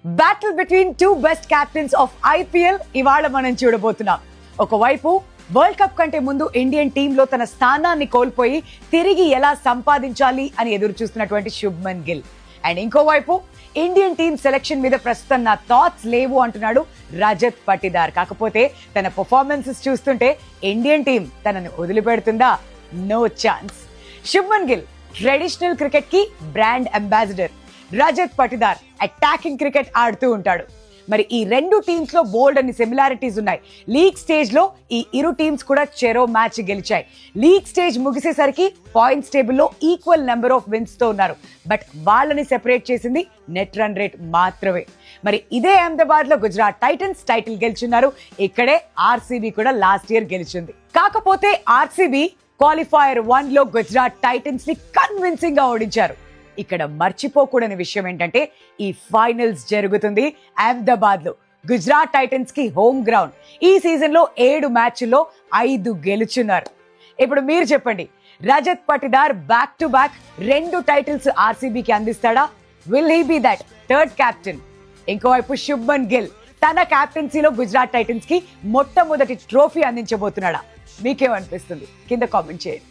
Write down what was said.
Battle between two best captains of IPL ఇవాళ మనం చూడబోతున్నాం. ఒకవైపు వరల్డ్ కప్ కంటే ముందు ఇండియన్ టీంలో తన స్థానాన్ని కోల్పోయి తిరిగి ఎలా సంపాదించాలి అని ఎదురు చూస్తున్నటువంటి శుభ్మన్ గిల్. అండ్ ఇంకోవైపు ఇండియన్ టీమ్ సెలెక్షన్ మీద ప్రస్తుతం నా థాట్స్ లేవు అంటున్నాడు రజత్ పటిదార్. కాకపోతే తన పర్ఫార్మెన్సెస్ చూస్తుంటే ఇండియన్ టీం తనను వదిలిపెడుతుందా? No chance. Shubman Gill traditional cricket కి brand ambassador. Rajat Patidar attacking cricket ఆడుతూ ఉంటాడు. మరి ఈ రెండు టీమ్స్ లో బోల్డ్ అన్ని సిమిలారిటీస్ ఉన్నాయి. లీగ్ స్టేజ్ లో ఈ ఇరు టీమ్స్ కూడా చెరో మ్యాచ్ గెలిచాయి. లీగ్ స్టేజ్ ముగిసేసరికి పాయింట్స్ టేబుల్ లో ఈక్వల్ నెంబర్ ఆఫ్ విన్స్ తో ఉన్నారు. బట్ వాళ్ళని సెపరేట్ చేసింది నెట్ రన్ రేట్ మాత్రమే. మరి ఇదే అహ్మదాబాద్ లో గుజరాత్ టైటన్స్ టైటిల్ గెలుచున్నారు. ఇక్కడే ఆర్సీబీ కూడా లాస్ట్ ఇయర్ గెలిచింది. కాకపోతే ఆర్సీబీ క్వాలిఫైయర్ 1 లో గుజరాత్ టైటన్స్ ని కన్విన్సింగ్ గా ఓడించారు. ఇక్కడ మర్చిపోకూడని విషయం ఏంటంటే ఈ ఫైనల్స్ జరుగుతుంది అహ్మదాబాద్ లో. గుజరాత్ టైటన్స్ కి హోమ్ గ్రౌండ్. ఈ సీజన్ లో 7 మ్యాచ్ల్లో 5 గెలుచున్నారు. ఇప్పుడు మీరు చెప్పండి, రజత్ పటిదార్ బ్యాక్ టు బ్యాక్ 2 టైటిల్స్ ఆర్సీబీకి అందిస్తాడా? Will he be that third captain? ఇంకోవైపు శుభ్మన్ గిల్ తన కెప్టెన్సీలో గుజరాత్ టైటన్స్ కి మొట్టమొదటి ట్రోఫీ అందించబోతున్నాడా? మీకేమనిపిస్తుంది? కింద కామెంట్ చేయండి.